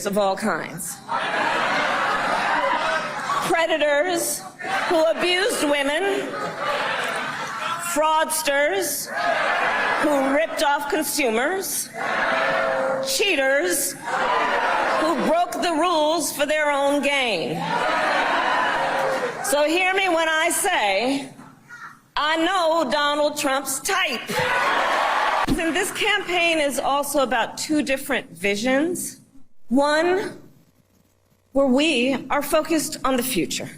of all kinds. Predators who abused women, fraudsters who ripped off consumers, cheaters who broke the rules for their own gain. So hear me when I say, I know Donald Trump's type. And this campaign is also about two different visions. One, where we are focused on the future.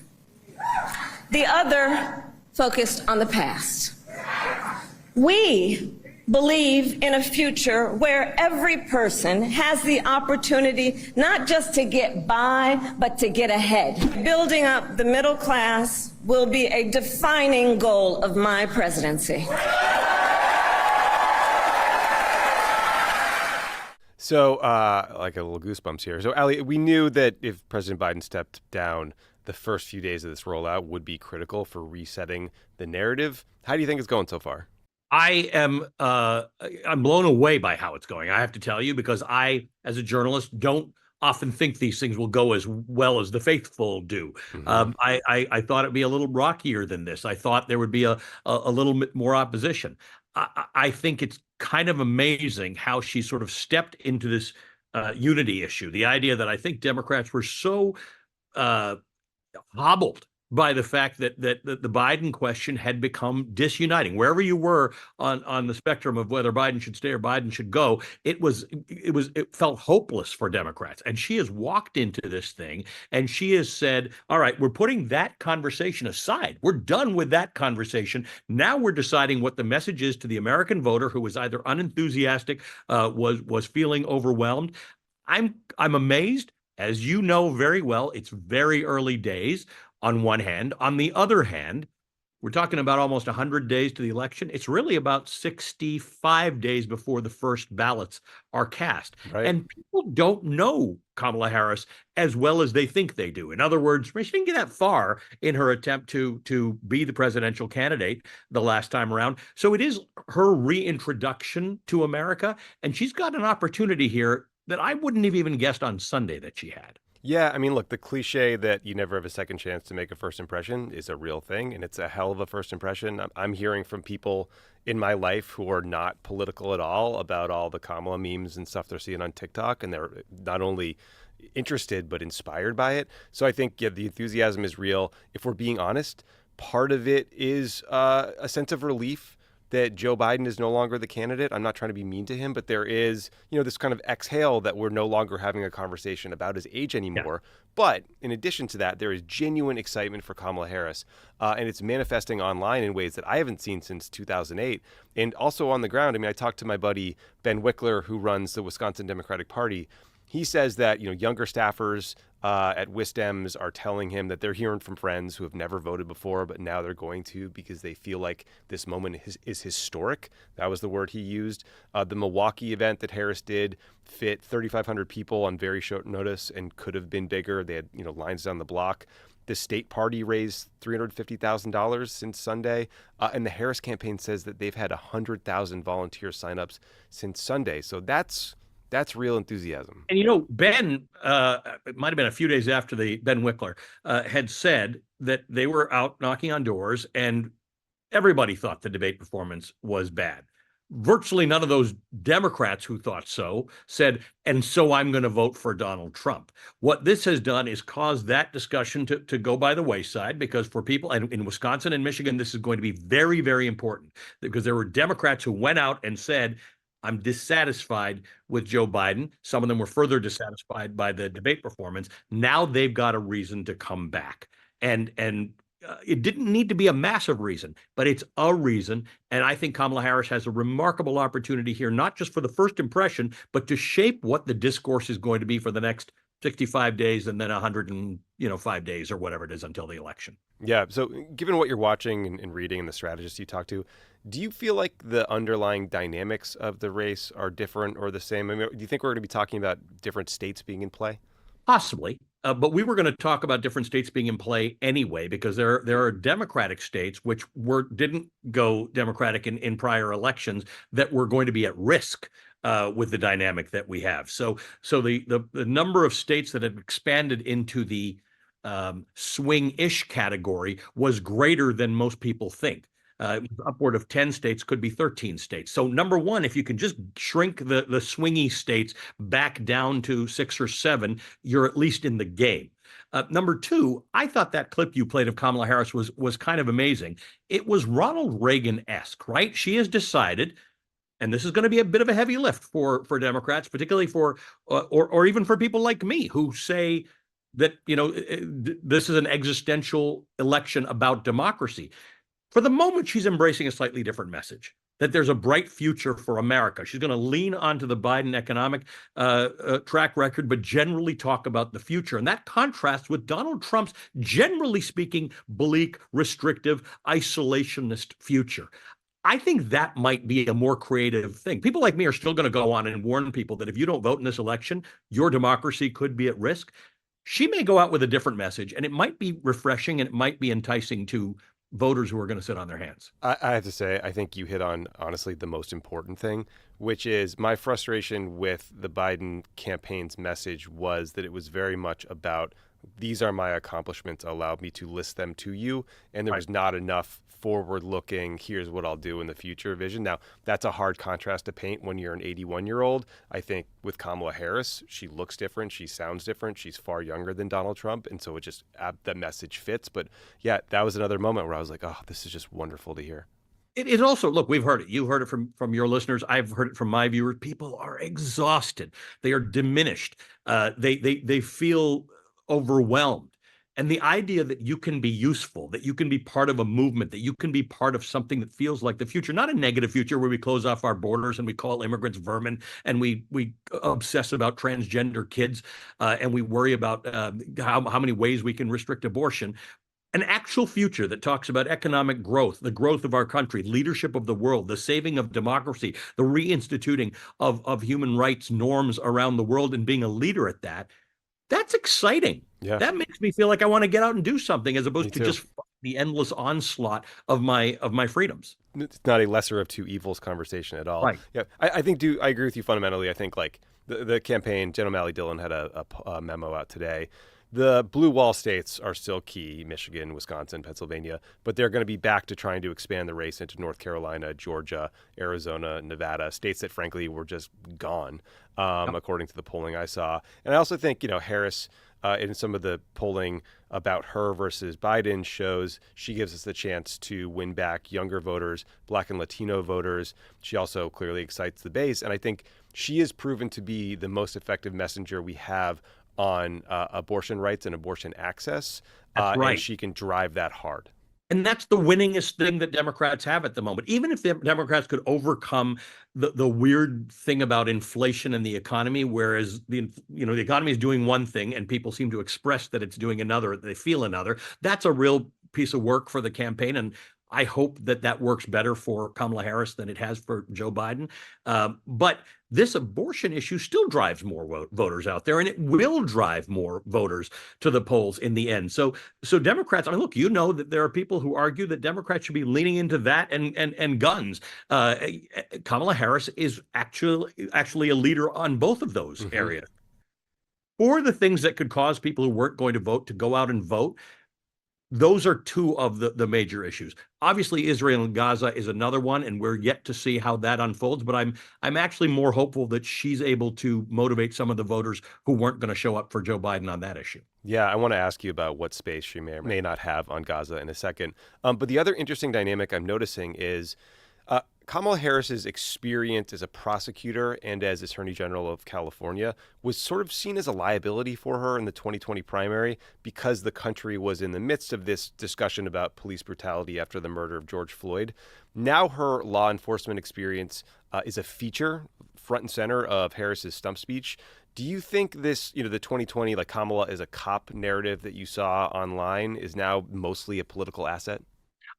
The other, focused on the past. We believe in a future where every person has the opportunity not just to get by, but to get ahead. Building up the middle class will be a defining goal of my presidency. So, like a little goosebumps here. So, Ali, we knew that if President Biden stepped down, the first few days of this rollout would be critical for resetting the narrative. How do you think it's going so far? I'm blown away by how it's going, I have to tell you, because I, as a journalist, don't often think these things will go as well as the faithful do. Mm-hmm. I thought it'd be a little rockier than this. I thought there would be a little bit more opposition. I think it's kind of amazing how she sort of stepped into this unity issue. The idea that I think Democrats were so hobbled by the fact that the Biden question had become disuniting. Wherever you were on the spectrum of whether Biden should stay or Biden should go, it felt hopeless for Democrats. And she has walked into this thing and she has said, all right, we're putting that conversation aside. We're done with that conversation. Now we're deciding what the message is to the American voter who was either unenthusiastic, was feeling overwhelmed. I'm amazed. As you know very well, it's very early days. On one hand. On the other hand, we're talking about almost 100 days to the election. It's really about 65 days before the first ballots are cast. Right. And people don't know Kamala Harris as well as they think they do. In other words, she didn't get that far in her attempt to be the presidential candidate the last time around. So it is her reintroduction to America. And she's got an opportunity here that I wouldn't have even guessed on Sunday that she had. Yeah, I mean, look, the cliche that you never have a second chance to make a first impression is a real thing, and it's a hell of a first impression. I'm hearing from people in my life who are not political at all about all the Kamala memes and stuff they're seeing on TikTok, and they're not only interested but inspired by it. So I think, yeah, the enthusiasm is real. If we're being honest, part of it is a sense of relief that Joe Biden is no longer the candidate. I'm not trying to be mean to him, but there is, this kind of exhale that we're no longer having a conversation about his age anymore. Yeah. But in addition to that, there is genuine excitement for Kamala Harris, and it's manifesting online in ways that I haven't seen since 2008. And also on the ground, I mean, I talked to my buddy Ben Wickler, who runs the Wisconsin Democratic Party. He says that, younger staffers at WisDems are telling him that they're hearing from friends who have never voted before, but now they're going to because they feel like this moment is historic. That was the word he used. The Milwaukee event that Harris did fit 3,500 people on very short notice and could have been bigger. They had, lines down the block. The state party raised $350,000 since Sunday. And the Harris campaign says that they've had 100,000 volunteer signups since Sunday. So that's real enthusiasm. And, Ben, it might have been a few days after Ben Wickler had said that they were out knocking on doors and everybody thought the debate performance was bad. Virtually none of those Democrats who thought so said, and so I'm going to vote for Donald Trump. What this has done is cause that discussion to go by the wayside, because for people, and in Wisconsin and Michigan, this is going to be very, very important, because there were Democrats who went out and said, I'm dissatisfied with Joe Biden. Some of them were further dissatisfied by the debate performance. Now they've got a reason to come back. And it didn't need to be a massive reason, but it's a reason. And I think Kamala Harris has a remarkable opportunity here, not just for the first impression, but to shape what the discourse is going to be for the next 65 days and then 105 days or whatever it is until the election. Yeah. So given what you're watching and reading and the strategists you talk to, do you feel like the underlying dynamics of the race are different or the same? I mean, do you think we're going to be talking about different states being in play? Possibly. But we were going to talk about different states being in play anyway, because there are Democratic states which didn't go Democratic in prior elections that were going to be at risk with the dynamic that we have. So the number of states that have expanded into the swing-ish category was greater than most people think. Upward of 10 states, could be 13 states. So number one, if you can just shrink the swingy states back down to 6 or 7, you're at least in the game. Number two, I thought that clip you played of Kamala Harris was kind of amazing. It was Ronald Reagan-esque, right? She has decided, and this is going to be a bit of a heavy lift for Democrats, particularly for or even for people like me who say that, you know, this is an existential election about democracy. For the moment, she's embracing a slightly different message, that there's a bright future for America. She's going to lean onto the Biden economic track record, but generally talk about the future. And that contrasts with Donald Trump's, generally speaking, bleak, restrictive, isolationist future. I think that might be a more creative thing. People like me are still going to go on and warn people that if you don't vote in this election, your democracy could be at risk. She may go out with a different message, and it might be refreshing and it might be enticing to voters who are going to sit on their hands. I have to say, I think you hit on, honestly, the most important thing, which is my frustration with the Biden campaign's message was that it was very much about, these are my accomplishments, allow me to list them to you. And there was not enough forward-looking, here's what I'll do in the future vision. Now, that's a hard contrast to paint when you're an 81-year-old. I think with Kamala Harris, she looks different, she sounds different, she's far younger than Donald Trump, and so it just, that message fits. But yeah, that was another moment where I was like, oh, this is just wonderful to hear. It also, look, we've heard it. You heard it from your listeners. I've heard it from my viewers. People are exhausted. They are diminished. They feel overwhelmed. And the idea that you can be useful, that you can be part of a movement, that you can be part of something that feels like the future, not a negative future where we close off our borders and we call immigrants vermin and we obsess about transgender kids and we worry about how many ways we can restrict abortion. An actual future that talks about economic growth, the growth of our country, leadership of the world, the saving of democracy, the reinstituting of human rights norms around the world, and being a leader at that. That's exciting. Yeah. That makes me feel like I want to get out and do something, as opposed to just the endless onslaught of my freedoms. It's not a lesser of two evils conversation at all. Right. Yeah, I think I agree with you fundamentally. I think like the campaign, Jen O'Malley Dillon had a memo out today. The blue wall states are still key, Michigan, Wisconsin, Pennsylvania, but they're going to be back to trying to expand the race into North Carolina, Georgia, Arizona, Nevada, states that frankly were just gone, according to the polling I saw. And I also think, you know, Harris, in some of the polling about her versus Biden, shows she gives us the chance to win back younger voters, Black and Latino voters. She also clearly excites the base. And I think she has proven to be the most effective messenger we have on abortion rights and abortion access. That's right. And she can drive that hard. And that's the winningest thing that Democrats have at the moment. Even if the Democrats could overcome the weird thing about inflation and the economy, whereas the economy is doing one thing and people seem to express that it's doing another, they feel another. That's a real piece of work for the campaign. And I hope that works better for Kamala Harris than it has for Joe Biden. But this abortion issue still drives more voters out there, and it will drive more voters to the polls in the end. So Democrats, I mean, look, you know that there are people who argue that Democrats should be leaning into that and guns. Kamala Harris is actually a leader on both of those areas. Or the things that could cause people who weren't going to vote to go out and vote. Those are two of the major issues. Obviously, Israel and Gaza is another one, and we're yet to see how that unfolds. But I'm actually more hopeful that she's able to motivate some of the voters who weren't going to show up for Joe Biden on that issue. Yeah, I want to ask you about what space she may or may not have on Gaza in a second. But the other interesting dynamic I'm noticing is Kamala Harris's experience as a prosecutor and as Attorney General of California was sort of seen as a liability for her in the 2020 primary because the country was in the midst of this discussion about police brutality after the murder of George Floyd. Now her law enforcement experience is a feature front and center of Harris's stump speech. Do you think this, the 2020 like Kamala as a cop narrative that you saw online is now mostly a political asset?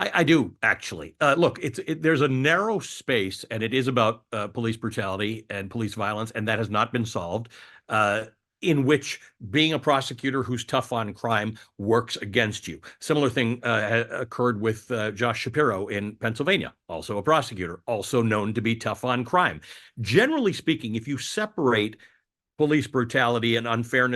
I do, actually. Look, there's a narrow space, and it is about police brutality and police violence, and that has not been solved. in which being a prosecutor who's tough on crime works against you. Similar thing occurred with Josh Shapiro in Pennsylvania, also a prosecutor, also known to be tough on crime. Generally speaking, if you separate police brutality and unfairness